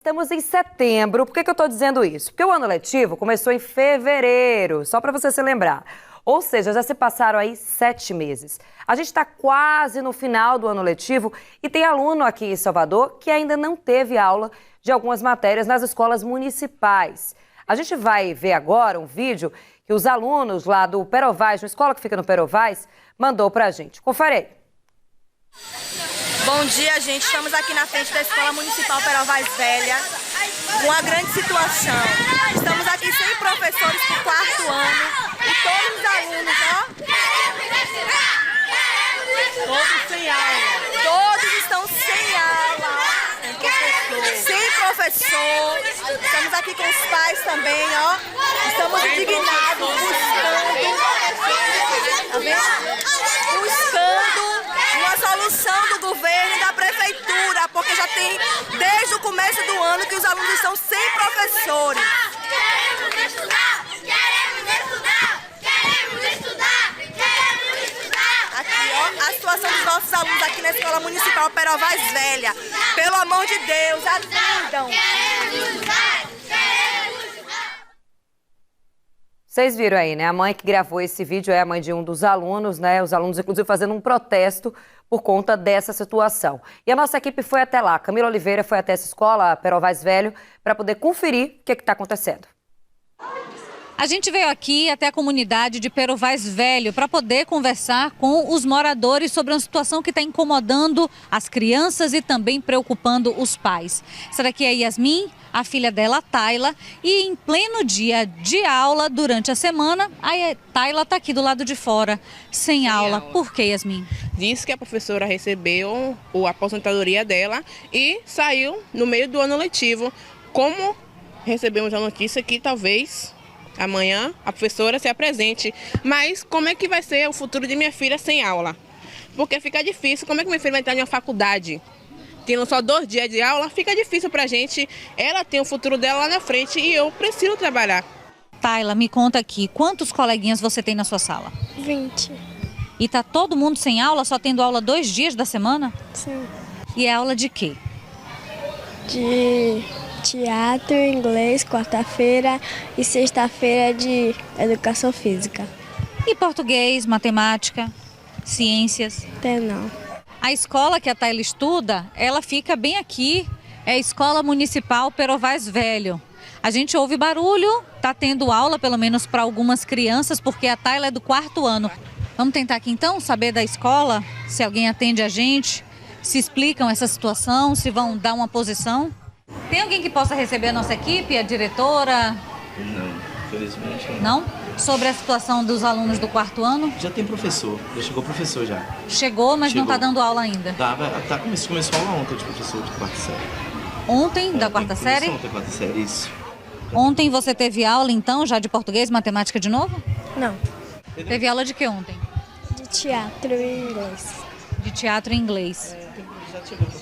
Estamos em setembro. Por que eu estou dizendo isso? Porque o ano letivo começou em fevereiro, só para você se lembrar. Ou seja, já se passaram aí 7 meses. A gente está quase no final do ano letivo e tem aluno aqui em Salvador que ainda não teve aula de algumas matérias nas escolas municipais. A gente vai ver agora um vídeo que os alunos lá do Perovais, uma escola que fica no Perovais, mandou para a gente. Confere aí. Bom dia, gente. Estamos aqui na frente da Escola Municipal Perovais Velha. Uma grande situação. Estamos aqui sem professores por 4º ano e todos os alunos, ó. Todos sem aula. Todos estão sem aula. Sem professor. Estamos aqui com os pais também, ó. Estamos indignados, buscando uma solução do governo e da prefeitura, porque já tem desde o começo do ano que os alunos estão sem professores. Queremos estudar, queremos estudar, queremos estudar, queremos estudar. Aqui, ó, a situação dos nossos alunos aqui na Escola Municipal Perovais Velha. Pelo amor de Deus, ajudam. Queremos estudar, queremos estudar. Vocês viram aí, né? A mãe que gravou esse vídeo é a mãe de um dos alunos, né? Os alunos, inclusive, fazendo um protesto por conta dessa situação. E a nossa equipe foi até lá. Camila Oliveira foi até essa escola, Perovais Velho, para poder conferir o que está acontecendo. A gente veio aqui até a comunidade de Perovais Velho para poder conversar com os moradores sobre uma situação que está incomodando as crianças e também preocupando os pais. Essa daqui é a Yasmin, a filha dela, a Tayla, e em pleno dia de aula, durante a semana, a Tayla está aqui do lado de fora, sem aula. Por que, Yasmin? Disse que a professora recebeu a aposentadoria dela e saiu no meio do ano letivo. Como recebemos a notícia que talvez amanhã a professora se apresente, mas como é que vai ser o futuro de minha filha sem aula? Porque fica difícil, como é que minha filha vai entrar em uma faculdade? Tendo só 2 dias de aula, fica difícil pra gente. Ela tem o futuro dela lá na frente e eu preciso trabalhar. Tayla, me conta aqui, quantos coleguinhas você tem na sua sala? 20. E tá todo mundo sem aula, só tendo aula 2 dias da semana? Sim. E é aula de quê? De teatro, inglês, quarta-feira e sexta-feira de educação física. E português, matemática, ciências? Tem não. A escola que a Tayla estuda, ela fica bem aqui, é a Escola Municipal Perovais Velho. A gente ouve barulho, tá tendo aula pelo menos para algumas crianças, porque a Tayla é do 4º ano. Vamos tentar aqui então saber da escola, se alguém atende a gente, se explicam essa situação, se vão dar uma posição. Tem alguém que possa receber a nossa equipe, a diretora? Não, infelizmente não. Não? Sobre a situação dos alunos do 4º ano? Já tem professor, já chegou professor já. Chegou, mas não está dando aula ainda? Começou aula ontem de professor de 4ª série. Ontem, da 4ª série? Ontem, 4ª série, isso. Ontem você teve aula então, já de português, matemática de novo? Não. Teve aula de que ontem? De teatro e inglês. De teatro e inglês.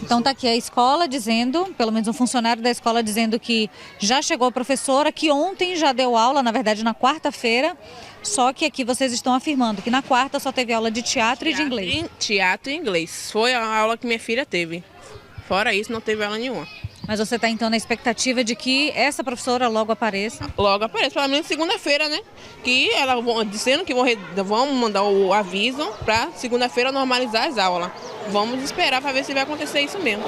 Então tá aqui a escola dizendo, pelo menos um funcionário da escola dizendo que já chegou a professora, que ontem já deu aula, na verdade na quarta-feira, só que aqui vocês estão afirmando que na quarta só teve aula de teatro e de inglês. Teatro e inglês. Foi a aula que minha filha teve. Fora isso, não teve aula nenhuma. Mas você está então na expectativa de que essa professora logo apareça? Logo apareça, pelo menos segunda-feira, né? Que ela dizendo que vão mandar o aviso para segunda-feira normalizar as aulas. Vamos esperar para ver se vai acontecer isso mesmo.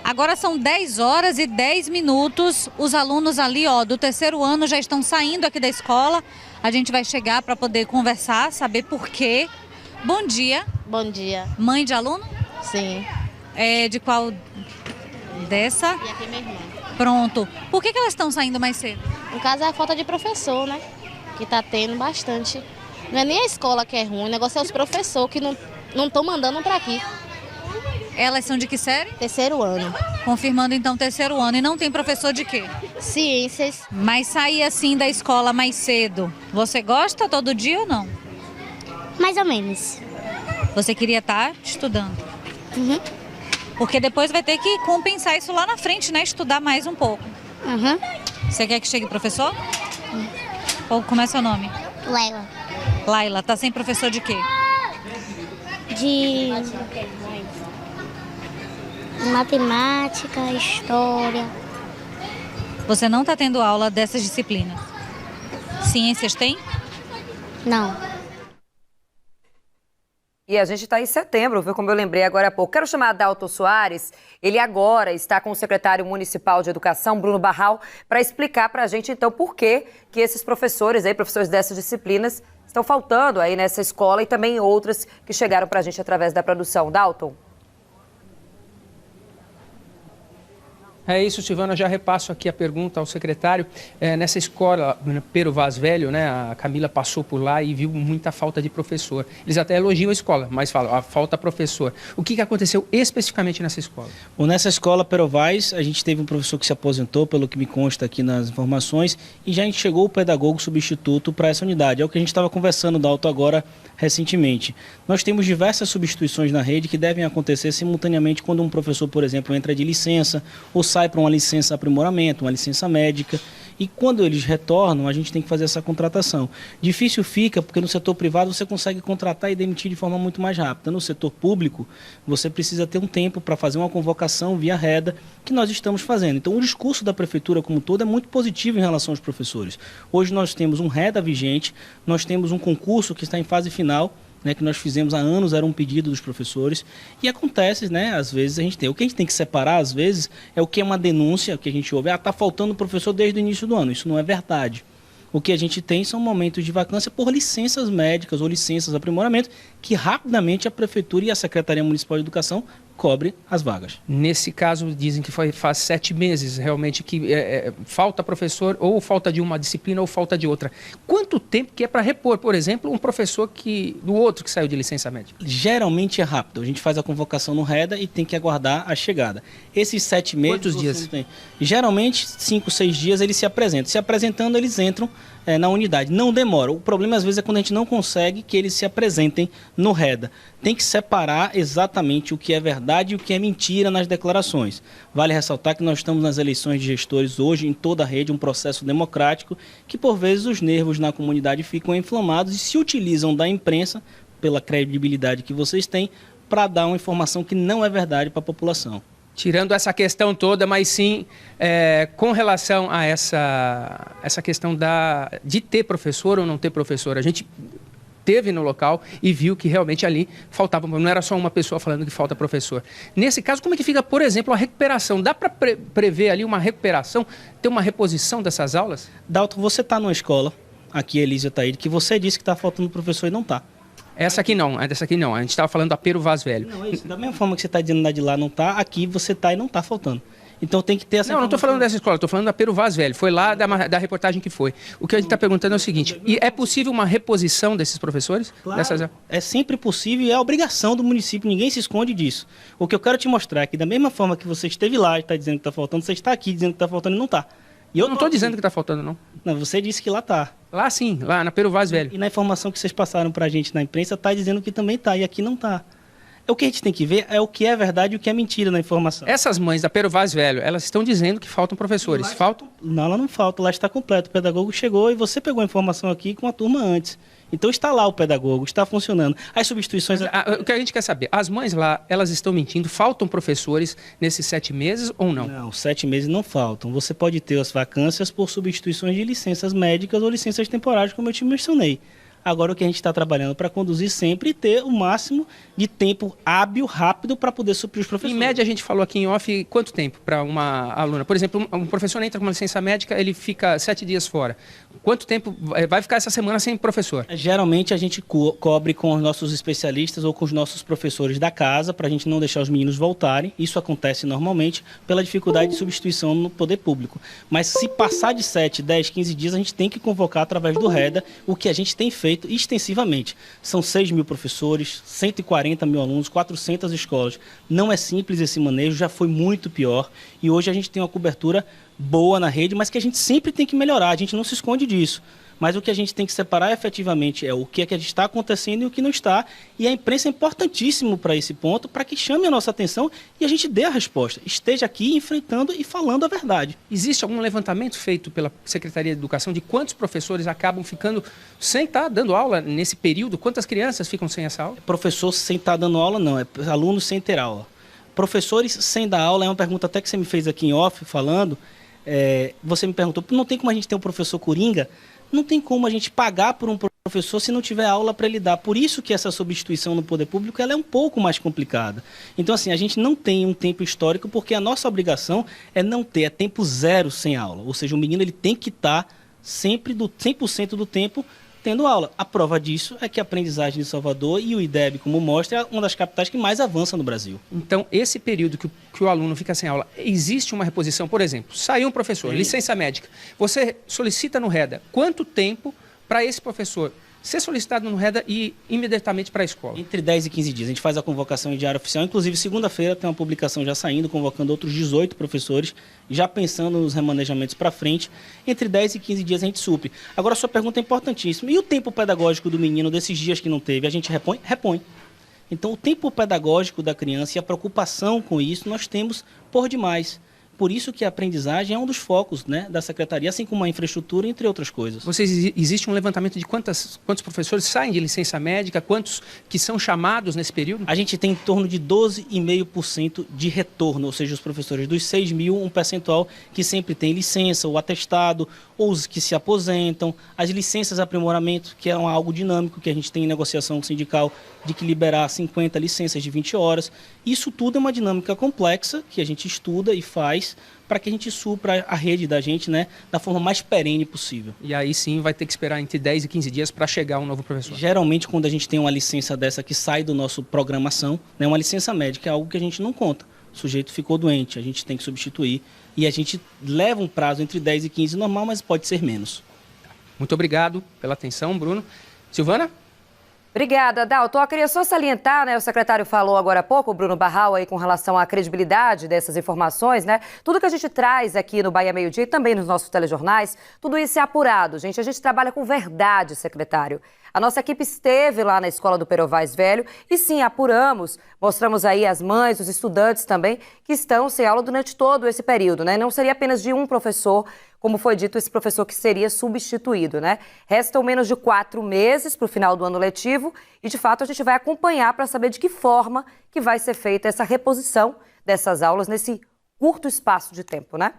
Agora são 10h10. Os alunos ali, ó, do 3º ano já estão saindo aqui da escola. A gente vai chegar para poder conversar, saber por quê. Bom dia. Bom dia. Mãe de aluno? Sim. É de qual dessa? E aqui minha irmã. Pronto. Por que elas estão saindo mais cedo? No caso é a falta de professor, né? Que tá tendo bastante. Não é nem a escola que é ruim, o negócio é os professores que não estão mandando para aqui. Elas são de que série? 3º ano. Confirmando então 3º ano. E não tem professor de quê? Ciências. Mas sair assim da escola mais cedo, você gosta todo dia ou não? Mais ou menos. Você queria estar estudando? Uhum. Porque depois vai ter que compensar isso lá na frente, né? Estudar mais um pouco. Uhum. Você quer que chegue professor? Como é seu nome? Laila. Laila, tá sem professor de quê? De Matemática, história. Você não está tendo aula dessas disciplinas? Ciências tem? Não. E a gente está em setembro, viu? Como eu lembrei agora há pouco. Quero chamar Adalto Soares. Ele agora está com o secretário municipal de educação, Bruno Barral, para explicar para a gente, então, por que esses professores dessas disciplinas, estão faltando aí nessa escola e também outras que chegaram para a gente através da produção. Dalton? É isso, Silvana, já repasso aqui a pergunta ao secretário. Nessa escola, Pero Vaz Velho, né, a Camila passou por lá e viu muita falta de professor. Eles até elogiam a escola, mas falam, falta professor. O que aconteceu especificamente nessa escola? Bom, nessa escola Pero Vaz, a gente teve um professor que se aposentou, pelo que me consta aqui nas informações, e já chegou o pedagogo substituto para essa unidade. É o que a gente estava conversando, Dalton, agora recentemente. Nós temos diversas substituições na rede que devem acontecer simultaneamente quando um professor, por exemplo, entra de licença ou sai para uma licença aprimoramento, uma licença médica, e quando eles retornam, a gente tem que fazer essa contratação. Difícil fica, porque no setor privado você consegue contratar e demitir de forma muito mais rápida. No setor público, você precisa ter um tempo para fazer uma convocação via reda, que nós estamos fazendo. Então, o discurso da prefeitura como um todo é muito positivo em relação aos professores. Hoje nós temos um reda vigente, nós temos um concurso que está em fase final, né, que nós fizemos há anos, era um pedido dos professores, e acontece, né, às vezes a gente tem. O que a gente tem que separar, às vezes, é o que é uma denúncia, o que a gente ouve, está faltando professor desde o início do ano. Isso não é verdade. O que a gente tem são momentos de vacância por licenças médicas ou licenças de aprimoramento, que rapidamente a Prefeitura e a Secretaria Municipal de Educação cobre as vagas. Nesse caso, dizem que faz 7 meses realmente que falta professor, ou falta de uma disciplina ou falta de outra. Quanto tempo que é para repor, por exemplo, um professor do outro que saiu de licença médica? Geralmente é rápido. A gente faz a convocação no REDA e tem que aguardar a chegada. Esses 7 meses... Quantos dias? Geralmente, 5, 6 dias eles se apresentam. Se apresentando, eles entram na unidade. Não demora. O problema, às vezes, é quando a gente não consegue que eles se apresentem no REDA. Tem que separar exatamente o que é verdade e o que é mentira nas declarações. Vale ressaltar que nós estamos nas eleições de gestores hoje, em toda a rede, um processo democrático, que por vezes os nervos na comunidade ficam inflamados e se utilizam da imprensa, pela credibilidade que vocês têm, para dar uma informação que não é verdade para a população. Tirando essa questão toda, mas sim com relação a essa questão de ter professor ou não ter professor. A gente teve no local e viu que realmente ali faltava, não era só uma pessoa falando que falta professor. Nesse caso, como é que fica, por exemplo, a recuperação? Dá para prever ali uma recuperação, ter uma reposição dessas aulas? Dalton, você está numa escola, aqui Elísio Taíde, que você disse que está faltando professor e não está. Essa aqui não, dessa aqui não. A gente estava falando da Pero Vaz Velho. Não, é isso. Da mesma forma que você está dizendo de lá não está, aqui você está e não está faltando. Então tem que ter essa... Não estou falando dessa escola, estou falando da Pero Vaz Velho. Foi lá da reportagem que foi. O que a gente está perguntando é o seguinte, e é possível uma reposição desses professores? Claro, é sempre possível e é obrigação do município, ninguém se esconde disso. O que eu quero te mostrar é que da mesma forma que você esteve lá e está dizendo que está faltando, você está aqui dizendo que está faltando e não está. E eu não estou dizendo que está faltando, não. Não, você disse que lá está. Lá sim, lá na Pero Vaz Velho. E na informação que vocês passaram para a gente na imprensa, está dizendo que também está, e aqui não está. O que a gente tem que ver é o que é verdade e o que é mentira na informação. Essas mães da Pero Vaz Velho, elas estão dizendo que faltam professores. Faltam? Não, ela não falta, lá está completo. O pedagogo chegou e você pegou a informação aqui com a turma antes. Então está lá o pedagogo, está funcionando. As substituições... O que a gente quer saber, as mães lá, elas estão mentindo? Faltam professores nesses 7 meses ou não? Não, 7 meses não faltam. Você pode ter as vacâncias por substituições de licenças médicas ou licenças temporárias, como eu te mencionei. Agora o que a gente está trabalhando para conduzir sempre e ter o máximo de tempo hábil, rápido, para poder suprir os professores. Em média, a gente falou aqui em off, quanto tempo para uma aluna? Por exemplo, um professor entra com uma licença médica, ele fica 7 dias fora. Quanto tempo vai ficar essa semana sem professor? Geralmente a gente cobre com os nossos especialistas ou com os nossos professores da casa, para a gente não deixar os meninos voltarem. Isso acontece normalmente pela dificuldade de substituição no poder público. Mas se passar de 7, 10, 15 dias, a gente tem que convocar através do REDA, o que a gente tem feito extensivamente. São 6 mil professores, 140 mil alunos, 400 escolas. Não é simples esse manejo, já foi muito pior. E hoje a gente tem uma cobertura boa na rede, mas que a gente sempre tem que melhorar, a gente não se esconde disso. Mas o que a gente tem que separar efetivamente é o que está acontecendo e o que não está. E a imprensa é importantíssimo para esse ponto, para que chame a nossa atenção e a gente dê a resposta. Esteja aqui enfrentando e falando a verdade. Existe algum levantamento feito pela Secretaria de Educação de quantos professores acabam ficando sem estar dando aula nesse período? Quantas crianças ficam sem essa aula? Professor sem estar dando aula não, é aluno sem ter aula. professores sem dar aula, é uma pergunta até que você me fez aqui em off, falando, você me perguntou, não tem como a gente ter um professor coringa? Não tem como a gente pagar por um professor se não tiver aula para ele dar. Por isso que essa substituição no poder público ela é um pouco mais complicada. Então, assim, a gente não tem um tempo histórico porque a nossa obrigação é não ter, tempo zero sem aula. Ou seja, o menino ele tem que estar sempre do 100% do tempo tendo aula. A prova disso é que a aprendizagem de Salvador e o IDEB, como mostra, é uma das capitais que mais avança no Brasil. Então, esse período que o aluno fica sem aula, existe uma reposição? Por exemplo, saiu um professor, licença médica, você solicita no REDA quanto tempo para esse professor ser solicitado no REDA e imediatamente para a escola? Entre 10 e 15 dias. A gente faz a convocação em diário oficial. Inclusive, segunda-feira tem uma publicação já saindo, convocando outros 18 professores, já pensando nos remanejamentos para frente. Entre 10 e 15 dias a gente supre. Agora, a sua pergunta é importantíssima. E o tempo pedagógico do menino desses dias que não teve? A gente repõe? Repõe. Então, o tempo pedagógico da criança e a preocupação com isso nós temos por demais. Por isso que a aprendizagem é um dos focos, né, da Secretaria, assim como a infraestrutura, entre outras coisas. Existe um levantamento de quantos professores saem de licença médica, quantos que são chamados nesse período? A gente tem em torno de 12,5% de retorno, ou seja, os professores dos 6 mil, um percentual que sempre tem licença, ou atestado, ou os que se aposentam, as licenças de aprimoramento, que é algo dinâmico, que a gente tem em negociação sindical, de que liberar 50 licenças de 20 horas. Isso tudo é uma dinâmica complexa, que a gente estuda e faz, para que a gente supra a rede da gente, né, da forma mais perene possível. E aí sim vai ter que esperar entre 10 e 15 dias para chegar um novo professor. Geralmente, quando a gente tem uma licença dessa que sai do nosso programação, né, uma licença médica é algo que a gente não conta. O sujeito ficou doente, a gente tem que substituir e a gente leva um prazo entre 10 e 15 normal, mas pode ser menos. Muito obrigado pela atenção, Bruno. Silvana? Obrigada, Dalton. Eu queria só salientar, né, o secretário falou agora há pouco, o Bruno Barral, aí, com relação à credibilidade dessas informações, né? Tudo que a gente traz aqui no Bahia Meio Dia e também nos nossos telejornais, tudo isso é apurado, gente. A gente trabalha com verdade, secretário. A nossa equipe esteve lá na escola do Perovais Velho e sim, apuramos, mostramos aí as mães, os estudantes também, que estão sem aula durante todo esse período, né? Não seria apenas de um professor, como foi dito, esse professor que seria substituído, né? Restam menos de 4 meses para o final do ano letivo e, de fato, a gente vai acompanhar para saber de que forma que vai ser feita essa reposição dessas aulas nesse curto espaço de tempo, né?